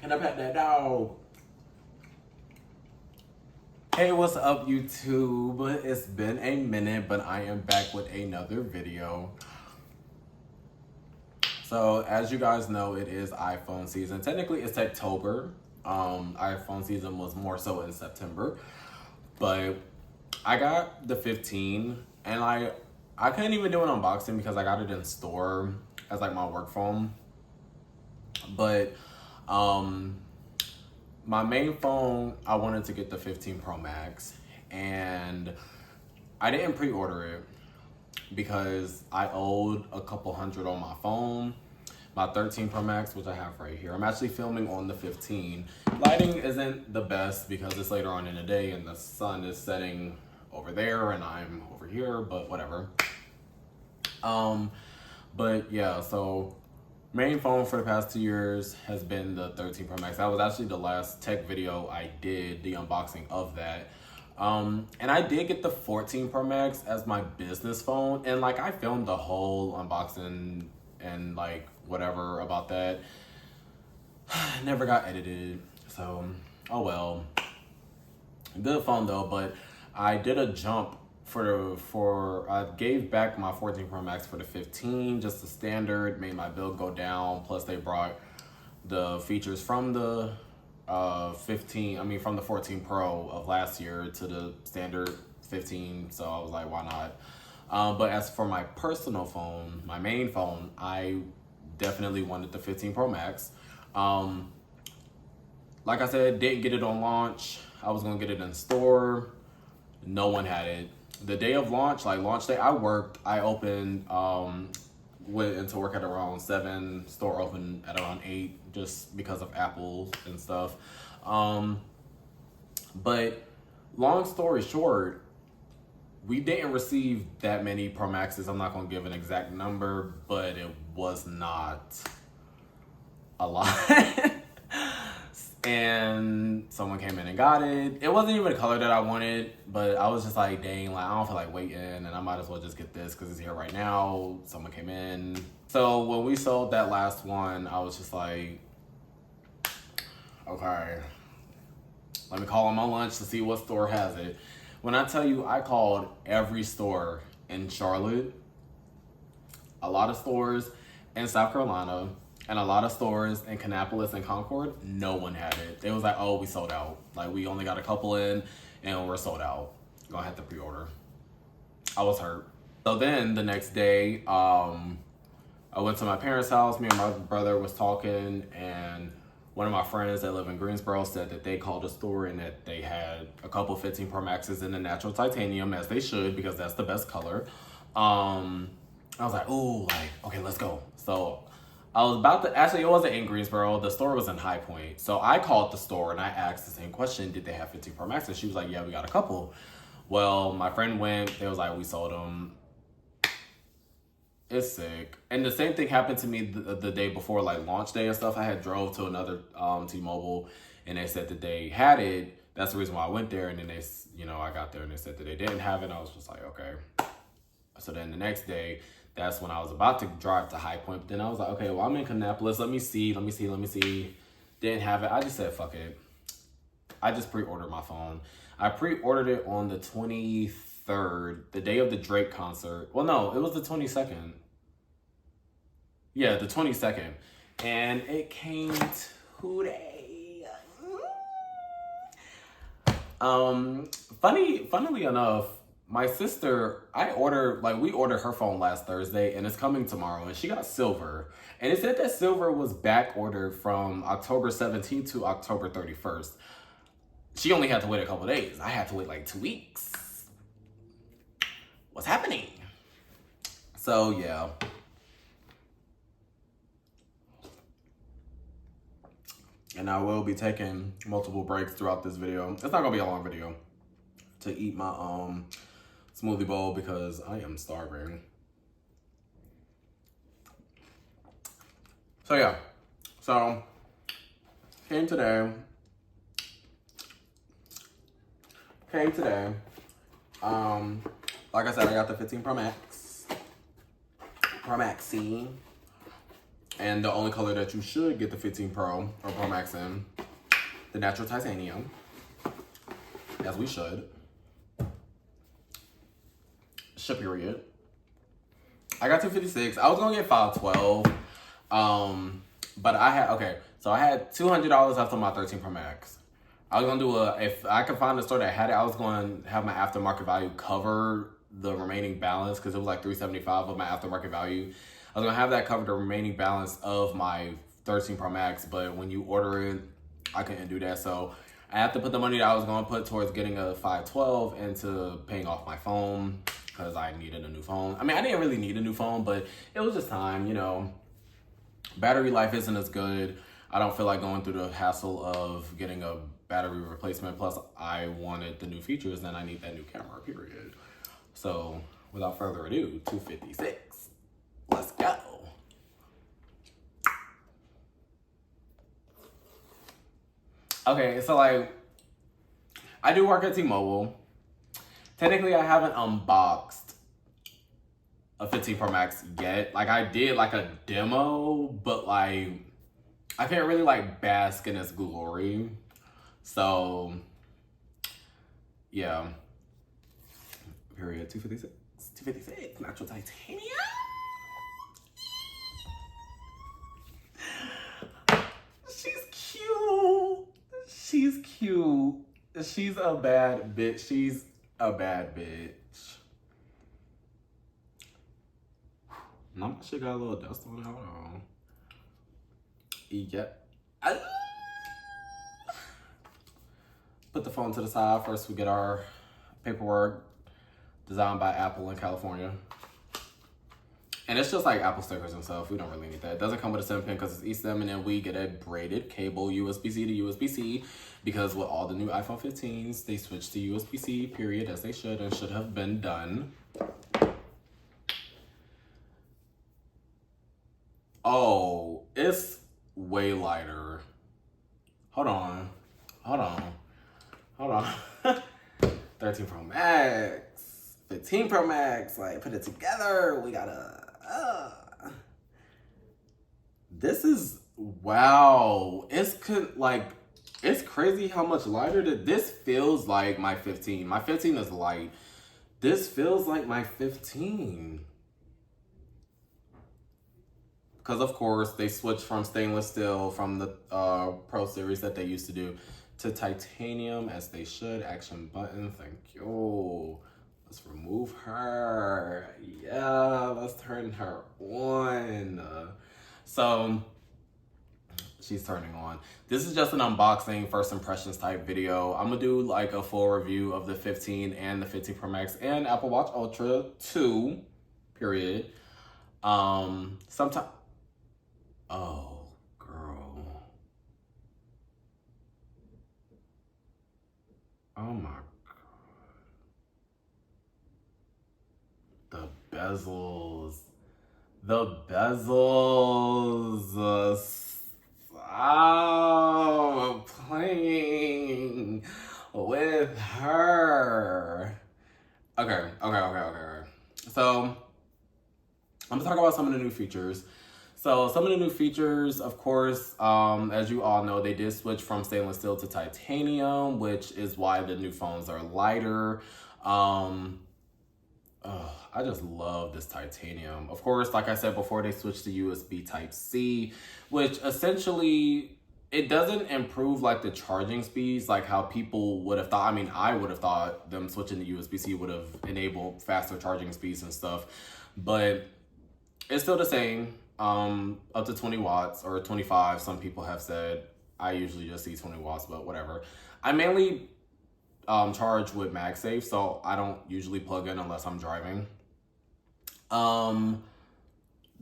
Can I pet that dog? Hey, what's up, YouTube? It's been a minute, but I am back with another video. So, as you guys know, it is iPhone season. Technically, it's October. iPhone season was more so in September. But I got the 15, and I couldn't even do an unboxing because I got it in store as like my work phone. But my main phone, I wanted to get the 15 Pro Max, and I didn't pre-order it because I owed a couple hundred on my phone. My 13 Pro Max, which I have right here. I'm actually filming on the 15. Lighting isn't the best because it's later on in the day and the sun is setting over there and I'm over here, but whatever. But yeah, so main phone for the past 2 years has been the 13 Pro Max. That was actually the last tech video I did, the unboxing of that. And I did get the 14 Pro Max as my business phone, and like I filmed the whole unboxing and like whatever about that. Never got edited, so oh well. Good phone though, but I did a jump I gave back my 14 Pro Max for the 15, just the standard, made my bill go down. Plus they brought the features from the from the 14 Pro of last year to the standard 15. So I was like, why not? But as for my personal phone, my main phone, I definitely wanted the 15 Pro Max. Like I said, didn't get it on launch. I was gonna get it in store. No one had it. The day of launch, like launch day, I worked. I opened, went into work at around 7, store open at around 8, just because of Apple and stuff. But long story short, we didn't receive that many Pro Maxes. I'm not gonna give an exact number, but it was not a lot. And someone came in and got it. It wasn't even a color that I wanted, but I was just like, dang, like I don't feel like waiting, and I might as well just get this because it's here right now. Someone came in. So when we sold that last one, I was just like, okay, let me call on my lunch to see what store has it. When I tell you, I called every store in Charlotte, a lot of stores in South Carolina, and a lot of stores in Kannapolis and Concord. No one had it. It was like, oh, we sold out. Like, we only got a couple in and we're sold out. Gonna have to pre-order. I was hurt. So then the next day, I went to my parents' house. Me and my brother was talking, and one of my friends that live in Greensboro said that they called a store and that they had a couple 15 Pro Maxes in the natural titanium, as they should, because that's the best color. I was like, ooh, like, okay, let's go. So I was about to, actually, it wasn't in Greensboro. The store was in High Point. So I called the store and I asked the same question, did they have 15 Pro Max? And she was like, yeah, we got a couple. Well, my friend went, they was like, we sold them. It's sick. And the same thing happened to me the day before, like launch day and stuff. I had drove to another T-Mobile and they said that they had it. That's the reason why I went there. And then they, I got there and they said that they didn't have it. I was just like, okay. So then the next day, that's when I was about to drive to High Point. But then I was like, okay, well, I'm in Kannapolis. Let me see. Didn't have it. I just said, fuck it. I just pre-ordered my phone. I pre-ordered it on the 23rd, the day of the Drake concert. Well, no, it was the 22nd. Yeah, the 22nd. And it came today. Funnily enough, my sister, we ordered her phone last Thursday and it's coming tomorrow, and she got silver. And it said that silver was back ordered from October 17th to October 31st. She only had to wait a couple days. I had to wait like 2 weeks. What's happening? So yeah. And I will be taking multiple breaks throughout this video. It's not gonna be a long video to eat my smoothie bowl because I am starving. So yeah, came today. Like I said, I got the 15 Pro Max. Pro Max C. And the only color that you should get the 15 Pro or Pro Max in, the natural titanium, as we should. Period. I got 256. I was gonna get 512. But I had $200 left on my 13 Pro Max. I was gonna do if I could find a store that had it, I was going to have my aftermarket value cover the remaining balance, because it was like $375 of my aftermarket value. I was gonna have that cover the remaining balance of my 13 Pro Max, but when you order it, I couldn't do that. So I have to put the money that I was gonna put towards getting a 512 into paying off my phone, because I needed a new phone. I mean, I didn't really need a new phone, but it was just time, you know. Battery life isn't as good. I don't feel like going through the hassle of getting a battery replacement. Plus, I wanted the new features, and I need that new camera, period. So, without further ado, 256. Let's go. Okay, so like, I do work at T-Mobile. Technically, I haven't unboxed a 15 Pro Max yet. Like, I did like a demo, but like, I can't really like bask in its glory. So, yeah. Period. 256. 256. Natural titanium. She's cute. She's cute. She's a bad bitch. She's a bad bitch. Now my shit got a little dust on it. Hold on. Yep. Put the phone to the side. First, we get our paperwork designed by Apple in California. And it's just like Apple stickers and stuff. We don't really need that. It doesn't come with a SIM pin because it's eSIM, and then we get a braided cable, USB-C to USB-C, because with all the new iPhone 15s, they switched to USB-C, period, as they should and should have been done. Oh, it's way lighter. Hold on. 13 Pro Max, 15 Pro Max, like, put it together. We gotta, this is, wow. It's crazy how much lighter this feels like my 15. My 15 is light. This feels like my 15. Because, of course, they switched from stainless steel from the Pro Series that they used to do to titanium, as they should. Action button, thank you. Let's remove her. Yeah, let's turn her on. So, she's turning on. This is just an unboxing, first impressions type video. I'm gonna do like a full review of the 15 and the 15 Pro Max and Apple Watch Ultra 2, period. Sometime. Oh, girl. Oh my God. The bezels. Stop playing with her. Okay. So, I'm gonna talk about some of the new features. So some of the new features, of course, as you all know, they did switch from stainless steel to titanium, which is why the new phones are lighter. I just love this titanium. Of course, like I said before, they switched to USB Type-C, which essentially, it doesn't improve like the charging speeds, like how people would have thought. I mean, I would have thought them switching to USB-C would have enabled faster charging speeds and stuff, but it's still the same. Up to 20 watts or 25, some people have said. I usually just see 20 watts, but whatever. I mainly charge with MagSafe, so I don't usually plug in unless I'm driving. The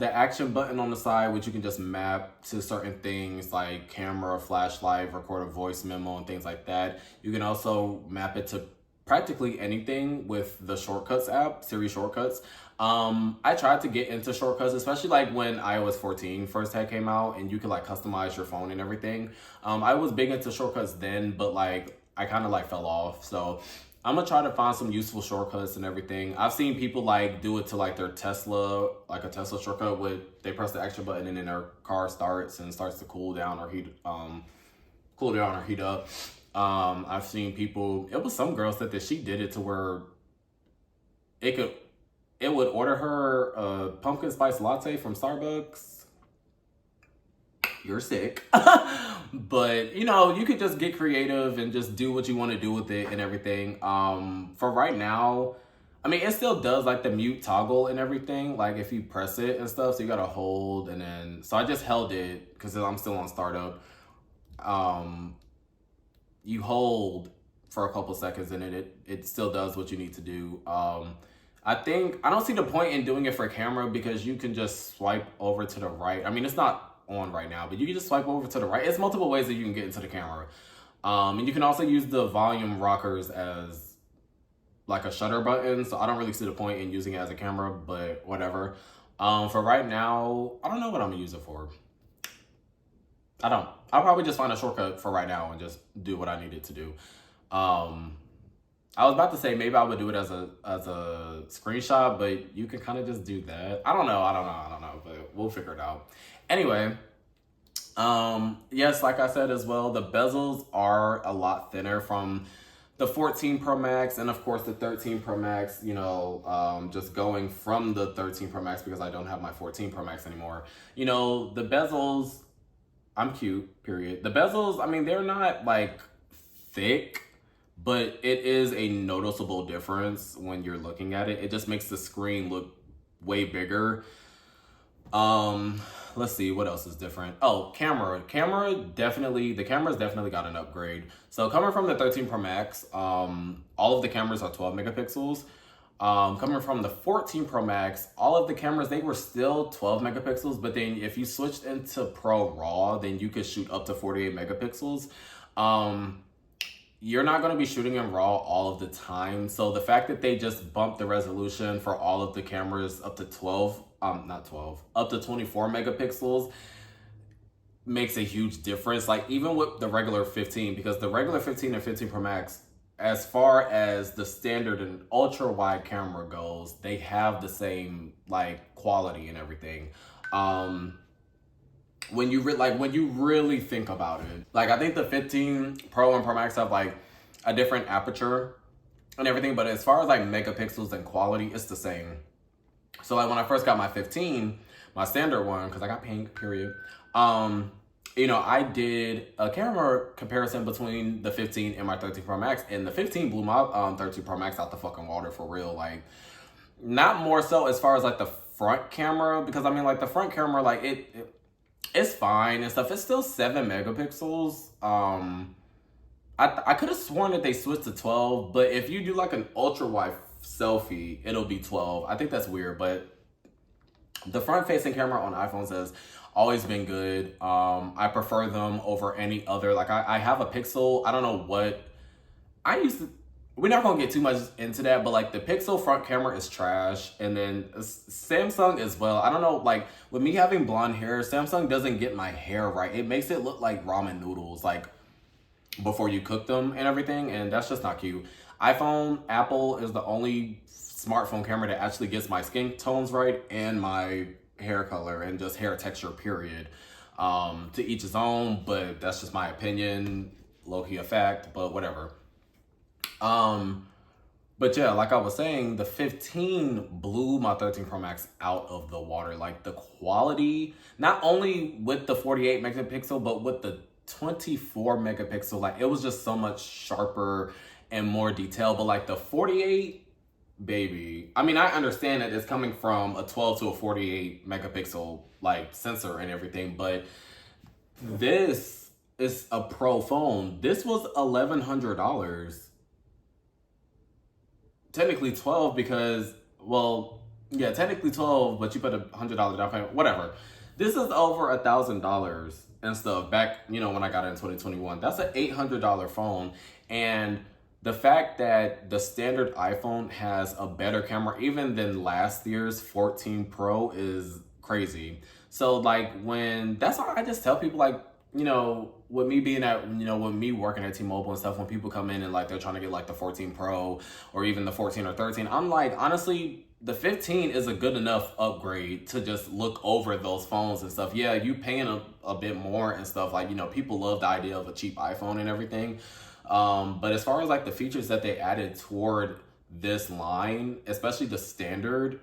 action button on the side, which you can just map to certain things like camera, flashlight, record a voice memo, and things like that. You can also map it to practically anything with the Shortcuts app, Siri Shortcuts. I tried to get into Shortcuts, especially like when iOS 14 first had came out and you could like customize your phone and everything. I was big into Shortcuts then, but like I kind of like fell off. So I'm gonna try to find some useful shortcuts and everything. I've seen people like do it to like their Tesla, like a Tesla shortcut with they press the action button and then their car starts and starts to cool down or heat up. I've seen people. It was some girl said that she did it to where it would order her a pumpkin spice latte from Starbucks. You're sick. But you know, you could just get creative and just do what you want to do with it and everything. For right now, I mean, it still does like the mute toggle and everything, like if you press it and stuff, so you gotta hold. And then so I just held it because I'm still on startup. You hold for a couple seconds and it still does what you need to do. I don't see the point in doing it for camera because you can just swipe over to the right. I mean, it's not on right now, but you can just swipe over to the right. It's multiple ways that you can get into the camera. And you can also use the volume rockers as like a shutter button. So I don't really see the point in using it as a camera, but whatever. For right now, I don't know what I'm gonna use it for. I'll probably just find a shortcut for right now and just do what I needed to do. I was about to say maybe I would do it as a screenshot, but you can kind of just do that. I don't know, but we'll figure it out. Anyway, yes, like I said as well, the bezels are a lot thinner from the 14 Pro Max and of course the 13 Pro Max, you know, just going from the 13 Pro Max because I don't have my 14 Pro Max anymore. You know, the bezels, I'm cute, period. The bezels, I mean, they're not like thick, but it is a noticeable difference when you're looking at it. It just makes the screen look way bigger. Let's see what else is different. Oh, camera definitely, the camera's definitely got an upgrade. So coming from the 13 Pro Max, all of the cameras are 12 megapixels. Coming from the 14 Pro Max, all of the cameras, they were still 12 megapixels, but then if you switched into Pro RAW, then you could shoot up to 48 megapixels. You're not going to be shooting in RAW all of the time. So the fact that they just bumped the resolution for all of the cameras up to up to 24 megapixels makes a huge difference. Like even with the regular 15, because the regular 15 and 15 Pro Max, as far as the standard and ultra wide camera goes, they have the same like quality and everything. When you really think about it, like I think the 15 Pro and Pro Max have like a different aperture and everything, but as far as like megapixels and quality, it's the same. So like when I first got my 15, my standard one, because I got pink, period. You know, I did a camera comparison between the 15 and my 13 Pro Max, and the 15 blew my 13 Pro Max out the fucking water for real. Like, not more so as far as like the front camera, because I mean like the front camera, like it's fine and stuff. It's still 7 megapixels. I could have sworn that they switched to 12, but if you do like an ultra wide selfie, it'll be 12. I think that's weird, but the front facing camera on iPhones has always been good. I prefer them over any other. Like I have a Pixel. I don't know what I used to. We're not gonna get too much into that, but like the Pixel front camera is trash, and then Samsung as well. I don't know, like with me having blonde hair, Samsung doesn't get my hair right. It makes it look like ramen noodles, like before you cook them and everything, and that's just not cute. Apple is the only smartphone camera that actually gets my skin tones right and my hair color and just hair texture, period. To each his own, but that's just my opinion, low-key a fact, but whatever. But yeah, like I was saying, the 15 blew my 13 Pro Max out of the water. Like the quality, not only with the 48 megapixel, but with the 24 megapixel, like it was just so much sharper and more detailed. But like the 48, baby, I mean, I understand that it's coming from a 12 to a 48 megapixel like sensor and everything, but this is a pro phone. This was $1,100. Technically 12 because, well, yeah, technically 12, but you put $100 down payment, whatever. This is over $1,000 and stuff back, you know, when I got it in 2021. That's an $800 phone. And the fact that the standard iPhone has a better camera even than last year's 14 Pro is crazy. So like that's why I just tell people, like, you know, with me being at, you know, with me working at T-Mobile and stuff, when people come in and like they're trying to get like the 14 Pro or even the 14 or 13, I'm like, honestly, the 15 is a good enough upgrade to just look over those phones and stuff. Yeah, you paying a bit more and stuff. Like, you know, people love the idea of a cheap iPhone and everything. But as far as like the features that they added toward this line, especially the standard,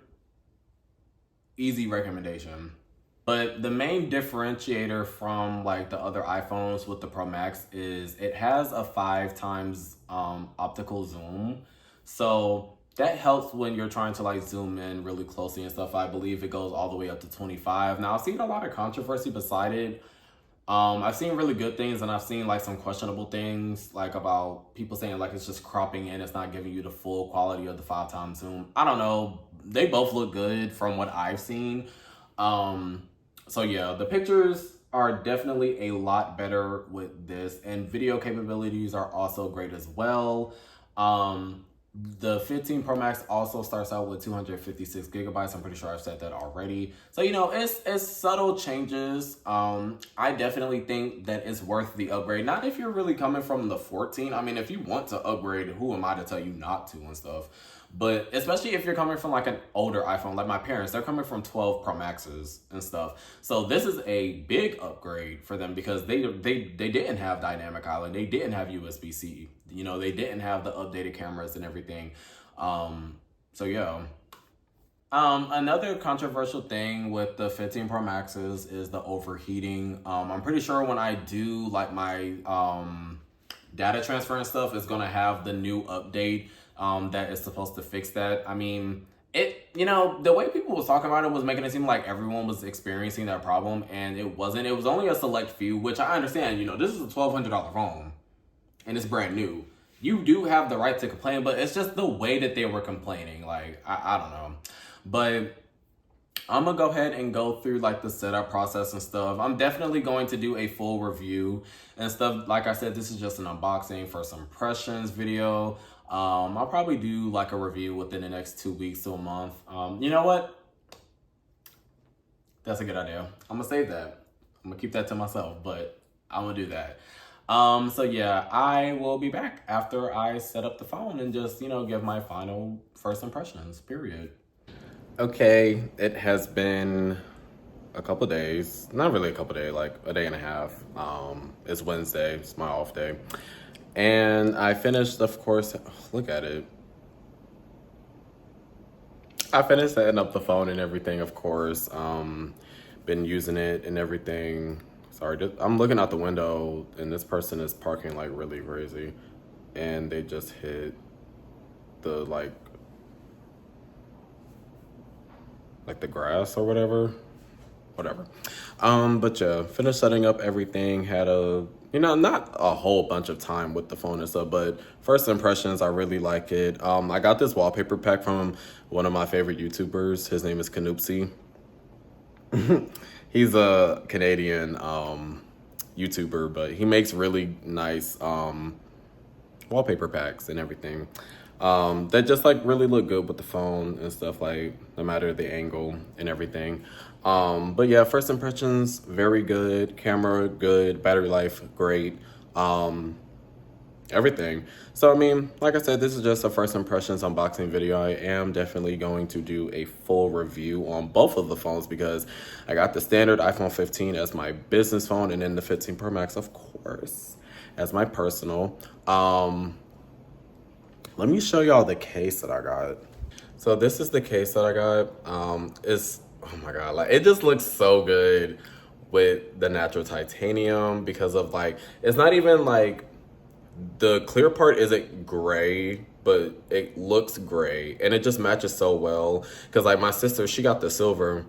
easy recommendation. But the main differentiator from like the other iPhones with the Pro Max is it has a 5 times optical zoom. So that helps when you're trying to like zoom in really closely and stuff. I believe it goes all the way up to 25. Now I've seen a lot of controversy beside it. I've seen really good things and I've seen like some questionable things, like about people saying like it's just cropping in, it's not giving you the full quality of the 5 times zoom. I don't know. They both look good from what I've seen. So yeah, the pictures are definitely a lot better with this, and video capabilities are also great as well. The 15 Pro Max also starts out with 256 gigabytes. I'm pretty sure I've said that already. So, you know, it's subtle changes. I definitely think that it's worth the upgrade. Not if you're really coming from the 14. I mean, if you want to upgrade, who am I to tell you not to and stuff? But especially if you're coming from like an older iPhone, like my parents, they're coming from 12 Pro Maxes and stuff. So this is a big upgrade for them because they didn't have Dynamic Island, they didn't have USB-C, you know, they didn't have the updated cameras and everything. So yeah. Another controversial thing with the 15 Pro Maxes is the overheating. I'm pretty sure when I do like my data transfer and stuff, it's gonna have the new update that is supposed to fix that. I mean, you know, the way people was talking about it was making it seem like everyone was experiencing that problem, and it wasn't. It was only a select few, which I understand. You know, this is a $1,200 phone, and it's brand new. You do have the right to complain, but it's just the way that they were complaining. Like, I don't know. But I'm gonna go ahead and go through like the setup process and stuff. I'm definitely going to do a full review and stuff. Like I said, this is just an unboxing, first impressions video. I'll probably do like a review within the next 2 weeks to a month. You know what? That's a good idea. I'm gonna save that. I'm gonna keep that to myself, but I'm gonna do that. So yeah, I will be back after I set up the phone and just, you know, give my final first impressions, period. Okay, it has been a couple days. Not really a couple days, like a day and a half. It's Wednesday, it's my off day. And I finished, of course, look at it. I finished setting up the phone and everything, of course. Been using it and everything. Sorry, I'm looking out the window and this person is parking like really crazy. And they just hit the like the grass or whatever. But yeah, finished setting up everything, had a, you know, not a whole bunch of time with the phone and stuff, but first impressions, I really like it. I got this wallpaper pack from one of my favorite YouTubers. His name is Canoopsy. He's a Canadian YouTuber, but he makes really nice wallpaper packs and everything. That just like really look good with the phone and stuff, like no matter the angle and everything. But yeah, first impressions, very good. Camera, good. Battery life, great. Everything. So, I mean, like I said, this is just a first impressions unboxing video. I am definitely going to do a full review on both of the phones because I got the standard iPhone 15 as my business phone and then the 15 Pro Max, of course, as my personal. Let me show y'all the case that I got. So this is the case that I got. It's, oh my God, like it just looks so good with the natural titanium because of like, it's not even like, the clear part isn't gray, but it looks gray and it just matches so well. Cause like my sister, she got the silver.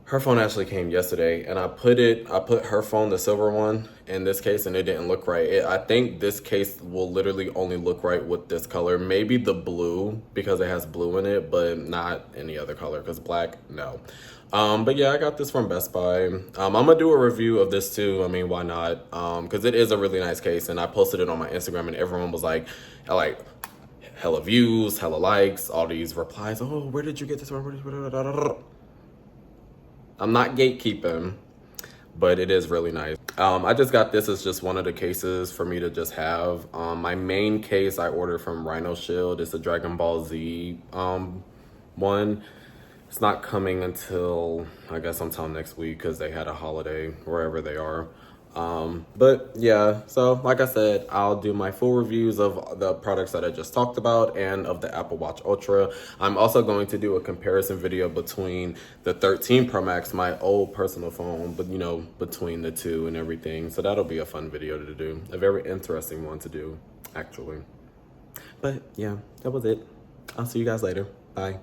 Her phone actually came yesterday and I put her phone, the silver one, in this case and it didn't look right. I think this case will literally only look right with this color. Maybe the blue because it has blue in it, but not any other color because black, no. But yeah, I got this from Best Buy. I'm gonna do a review of this too. I mean, why not? Cause it is a really nice case and I posted it on my Instagram and everyone was like hella views, hella likes, all these replies. Oh, where did you get this from? I'm not gatekeeping, but it is really nice. I just got this as just one of the cases for me to just have. My main case I ordered from Rhino Shield. It's a Dragon Ball Z one. It's not coming until, I guess, sometime next week because they had a holiday wherever they are. But yeah, so like I said, I'll do my full reviews of the products that I just talked about and of the Apple Watch Ultra. I'm also going to do a comparison video between the 13 Pro Max, my old personal phone, but you know, between the two and everything. So that'll be a fun video to do, a very interesting one to do, actually. But yeah, that was it. I'll see you guys later. Bye.